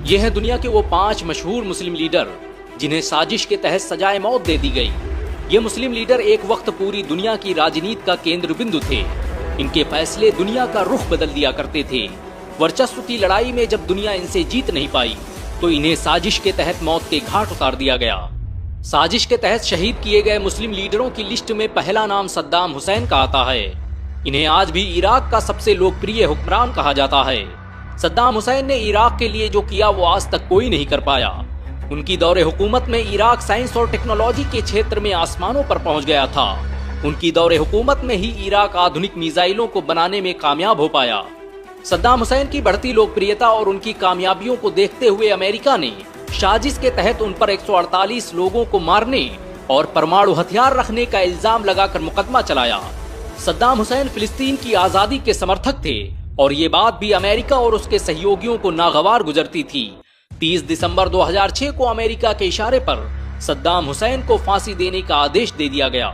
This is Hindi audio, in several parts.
ये हैं दुनिया के वो 5 मशहूर मुस्लिम लीडर जिन्हें साजिश के तहत सजाए मौत दे दी गई। ये मुस्लिम लीडर एक वक्त पूरी दुनिया की राजनीति का केंद्र बिंदु थे। इनके फैसले दुनिया का रुख बदल दिया करते थे। वर्चस्व की लड़ाई में जब दुनिया इनसे जीत नहीं पाई तो इन्हें साजिश के तहत मौत के घाट उतार दिया गया। साजिश के तहत शहीद किए गए मुस्लिम लीडरों की लिस्ट में पहला नाम सद्दाम हुसैन का आता है। इन्हें आज भी इराक का सबसे लोकप्रिय हुक्मरान कहा जाता है। सद्दाम हुसैन ने इराक के लिए जो किया वो आज तक कोई नहीं कर पाया। उनकी दौरे हुकूमत में इराक साइंस और टेक्नोलॉजी के क्षेत्र में आसमानों पर पहुंच गया था। उनकी दौरे हुकूमत में ही इराक आधुनिक मिसाइलों को बनाने में कामयाब हो पाया। सद्दाम हुसैन की बढ़ती लोकप्रियता और उनकी कामयाबियों को देखते हुए अमेरिका ने साजिश के तहत उन पर 148 लोगों को मारने और परमाणु हथियार रखने का इल्जाम लगाकर मुकदमा चलाया। सद्दाम हुसैन फिलिस्तीन की आजादी के समर्थक थे और ये बात भी अमेरिका और उसके सहयोगियों को नागवार गुजरती थी। 30 दिसंबर 2006 को अमेरिका के इशारे पर सद्दाम हुसैन को फांसी देने का आदेश दे दिया गया।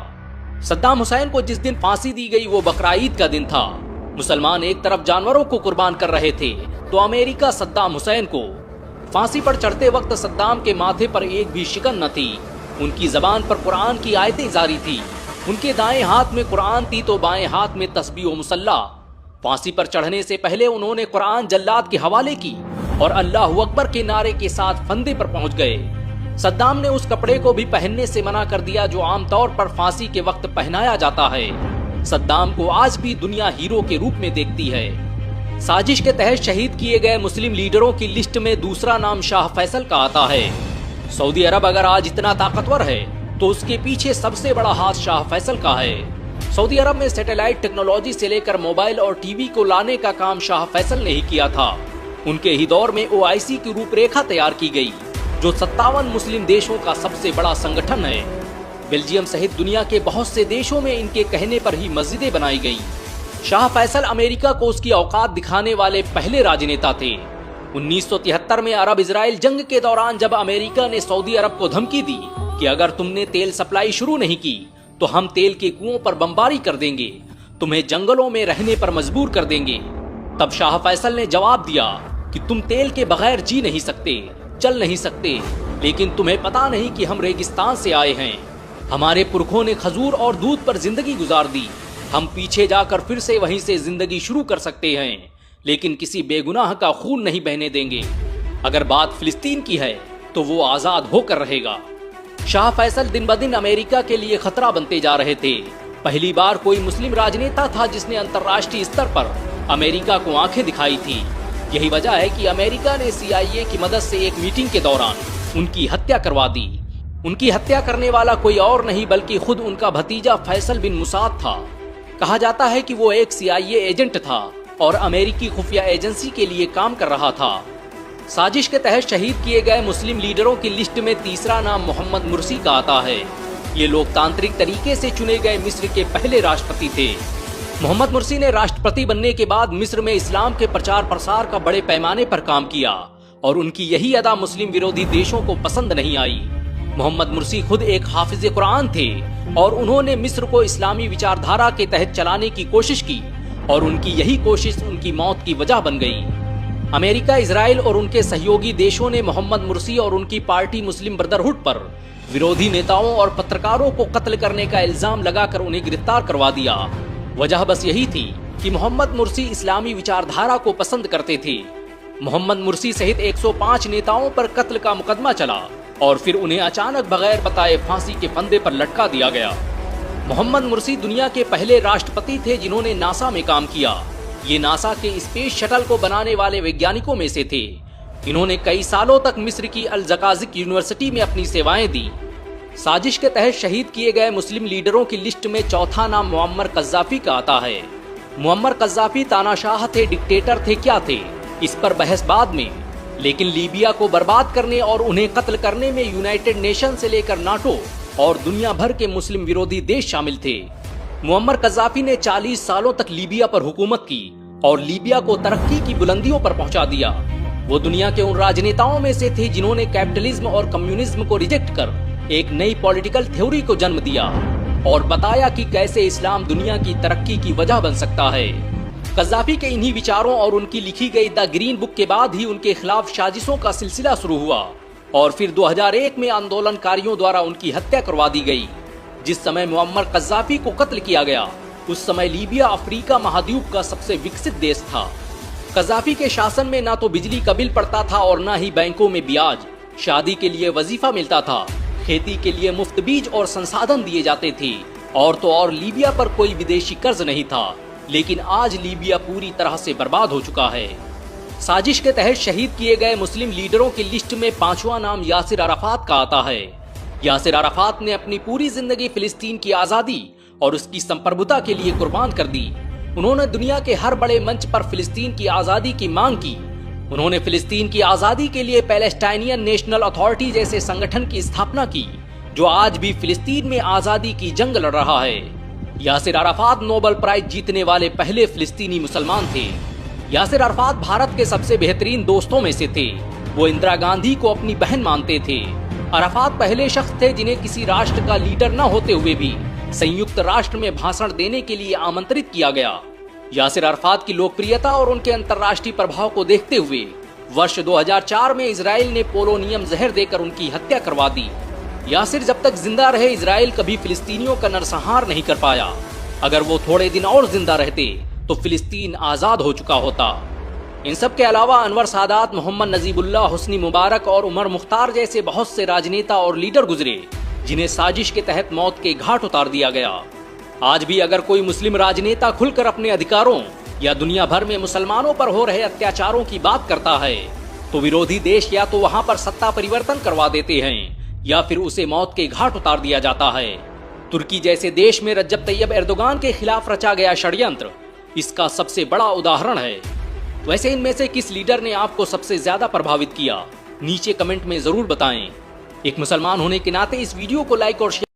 सद्दाम हुसैन को जिस दिन फांसी दी गई वो बकराईद का दिन था। मुसलमान एक तरफ जानवरों को कुर्बान कर रहे थे तो अमेरिका सद्दाम हुसैन को। फांसी पर चढ़ते वक्त सद्दाम के माथे पर एक भी शिकन न थी। उनकी जबान पर कुरान की आयतें जारी थी। उनके दाएं हाथ में कुरान थी तो बाएं हाथ में तस्बीह व मुसल्ला। फांसी पर चढ़ने से पहले उन्होंने कुरान जल्लाद के हवाले की और अल्लाह अकबर के नारे के साथ फंदे पर पहुंच गए। सद्दाम ने उस कपड़े को भी पहनने से मना कर दिया जो आमतौर पर फांसी के वक्त पहनाया जाता है। सद्दाम को आज भी दुनिया हीरो के रूप में देखती है। साजिश के तहत शहीद किए गए मुस्लिम लीडरों की लिस्ट में दूसरा नाम शाह फैसल का आता है। सऊदी अरब अगर आज इतना ताकतवर है तो उसके पीछे सबसे बड़ा हाथ शाह फैसल का है। सऊदी अरब में सैटेलाइट टेक्नोलॉजी से लेकर मोबाइल और टीवी को लाने का काम शाह फैसल ने ही किया था। उनके ही दौर में OIC की रूपरेखा तैयार की गई जो 57 मुस्लिम देशों का सबसे बड़ा संगठन है। बेल्जियम सहित दुनिया के बहुत से देशों में इनके कहने पर ही मस्जिदें बनाई गई। शाह फैसल अमेरिका को उसकी औकात दिखाने वाले पहले राजनेता थे। 1973 में अरब इजराइल जंग के दौरान जब अमेरिका ने सऊदी अरब को धमकी दी कि अगर तुमने तेल सप्लाई शुरू नहीं की तो हम तेल के कुओं पर बमबारी कर देंगे, तुम्हें जंगलों में रहने पर मजबूर कर देंगे, तब शाह फैसल ने जवाब दिया कि तुम तेल के बगैर जी नहीं सकते, चल नहीं सकते, लेकिन तुम्हें पता नहीं कि हम रेगिस्तान से आए हैं। हमारे पुरखों ने खजूर और दूध पर जिंदगी गुजार दी। हम पीछे जाकर फिर से वहीं से जिंदगी शुरू कर सकते हैं, लेकिन किसी बेगुनाह का खून नहीं बहने देंगे। अगर बात फिलिस्तीन की है तो वो आजाद होकर रहेगा। शाह फैसल दिन ब दिन अमेरिका के लिए खतरा बनते जा रहे थे। पहली बार कोई मुस्लिम राजनेता था जिसने अंतर्राष्ट्रीय स्तर पर अमेरिका को आंखें दिखाई थी। यही वजह है कि अमेरिका ने CIA की मदद से एक मीटिंग के दौरान उनकी हत्या करवा दी। उनकी हत्या करने वाला कोई और नहीं बल्कि खुद उनका भतीजा फैसल बिन मुसाद था। कहा जाता है कि वो एक CIA एजेंट था और अमेरिकी खुफिया एजेंसी के लिए काम कर रहा था। साजिश के तहत शहीद किए गए मुस्लिम लीडरों की लिस्ट में तीसरा नाम मोहम्मद मुर्सी का आता है। ये लोकतांत्रिक तरीके से चुने गए मिस्र के पहले राष्ट्रपति थे। मोहम्मद मुर्सी ने राष्ट्रपति बनने के बाद मिस्र में इस्लाम के प्रचार प्रसार का बड़े पैमाने पर काम किया और उनकी यही अदा मुस्लिम विरोधी देशों को पसंद नहीं आई। मोहम्मद मुर्सी खुद एक हाफिज कुरान थे और उन्होंने मिस्र को इस्लामी विचारधारा के तहत चलाने की कोशिश की और उनकी यही कोशिश उनकी मौत की वजह बन गई। अमेरिका, इजराइल और उनके सहयोगी देशों ने मोहम्मद मुर्सी और उनकी पार्टी मुस्लिम ब्रदरहुड पर विरोधी नेताओं और पत्रकारों को कत्ल करने का इल्जाम लगाकर उन्हें गिरफ्तार करवा दिया। वजह बस यही थी कि मोहम्मद मुर्सी इस्लामी विचारधारा को पसंद करते थे। मोहम्मद मुर्सी सहित 105 नेताओं पर कत्ल का मुकदमा चला और फिर उन्हें अचानक बगैर बताए फांसी के फंदे पर लटका दिया गया। मोहम्मद मुर्सी दुनिया के पहले राष्ट्रपति थे जिन्होंने नासा में काम किया। ये नासा के स्पेस शटल को बनाने वाले वैज्ञानिकों में से थे। इन्होंने कई सालों तक मिस्र की अल जकाजिक यूनिवर्सिटी में अपनी सेवाएं दी। साजिश के तहत शहीद किए गए मुस्लिम लीडरों की लिस्ट में चौथा नाम मुअम्मर कज़्ज़ाफ़ी का आता है। मुअम्मर कज़्ज़ाफ़ी तानाशाह थे, डिक्टेटर थे, क्या थे, इस पर बहस बाद में, लेकिन लीबिया को बर्बाद करने और उन्हें कत्ल करने में यूनाइटेड नेशन से लेकर नाटो और दुनिया भर के मुस्लिम विरोधी देश शामिल थे। मुअम्मर कज़्ज़ाफ़ी ने 40 सालों तक लीबिया पर हुकूमत की और लीबिया को तरक्की की बुलंदियों पर पहुंचा दिया। वो दुनिया के उन राजनेताओं में से थे जिन्होंने कैपिटलिज्म और कम्युनिज्म को रिजेक्ट कर एक नई पॉलिटिकल थ्योरी को जन्म दिया और बताया कि कैसे इस्लाम दुनिया की तरक्की की वजह बन सकता है। कज़ाफी के इन्हीं विचारों और उनकी लिखी गई द ग्रीन बुक के बाद ही उनके खिलाफ साजिशों का सिलसिला शुरू हुआ और फिर 2001 में आंदोलनकारियों द्वारा उनकी हत्या करवा दी गई। जिस समय मुअम्मर कज़ाफी को कत्ल किया गया उस समय लीबिया अफ्रीका महाद्वीप का सबसे विकसित देश था। कज़ाफी के शासन में ना तो बिजली का बिल पड़ता था और ना ही बैंकों में ब्याज, शादी के लिए वजीफा मिलता था, खेती के लिए मुफ्त बीज और संसाधन दिए जाते थे और तो और लीबिया पर कोई विदेशी कर्ज नहीं था। लेकिन आज लीबिया पूरी तरह से बर्बाद हो चुका है। साजिश के तहत शहीद किए गए मुस्लिम लीडरों की लिस्ट में 5वां नाम यासिर अराफात का आता है। यासिर अराफात ने अपनी पूरी जिंदगी फिलिस्तीन की आजादी और उसकी संप्रभुता के लिए कुर्बान कर दी। उन्होंने दुनिया के हर बड़े मंच पर फिलिस्तीन की आजादी की मांग की। उन्होंने फिलिस्तीन की आजादी के लिए पैलेस्टाइनियन नेशनल अथॉरिटी जैसे संगठन की स्थापना की जो आज भी फिलिस्तीन में आजादी की जंग लड़ रहा है। यासिर अराफात नोबेल प्राइज जीतने वाले पहले फिलिस्तीनी मुसलमान थे। यासिर अराफात भारत के सबसे बेहतरीन दोस्तों में से थे। वो इंदिरा गांधी को अपनी बहन मानते थे। अराफात पहले शख्स थे जिन्हें किसी राष्ट्र का लीडर न होते हुए भी संयुक्त राष्ट्र में भाषण देने के लिए आमंत्रित किया गया। यासिर अराफात की लोकप्रियता और उनके अंतर्राष्ट्रीय प्रभाव को देखते हुए वर्ष 2004 में इजराइल ने पोलोनियम जहर देकर उनकी हत्या करवा दी। यासिर जब तक जिंदा रहे इजराइल कभी फिलिस्तीनियों का नरसंहार नहीं कर पाया। अगर वो थोड़े दिन और जिंदा रहते तो फिलिस्तीन आजाद हो चुका होता। इन सब के अलावा अनवर सादात, मोहम्मद नजीबुल्लाह, हुस्नी मुबारक और उमर मुख्तार जैसे बहुत से राजनेता और लीडर गुजरे जिन्हें साजिश के तहत मौत के घाट उतार दिया गया। आज भी अगर कोई मुस्लिम राजनेता खुलकर अपने अधिकारों या दुनिया भर में मुसलमानों पर हो रहे अत्याचारों की बात करता है तो विरोधी देश या तो वहां पर सत्ता परिवर्तन करवा देते हैं या फिर उसे मौत के घाट उतार दिया जाता है। तुर्की जैसे देश में रज्जब तैयब एर्दोगान के खिलाफ रचा गया षड्यंत्र इसका सबसे बड़ा उदाहरण है। वैसे इनमें से किस लीडर ने आपको सबसे ज्यादा प्रभावित किया? नीचे कमेंट में जरूर बताएं। एक मुसलमान होने के नाते इस वीडियो को लाइक और शेयर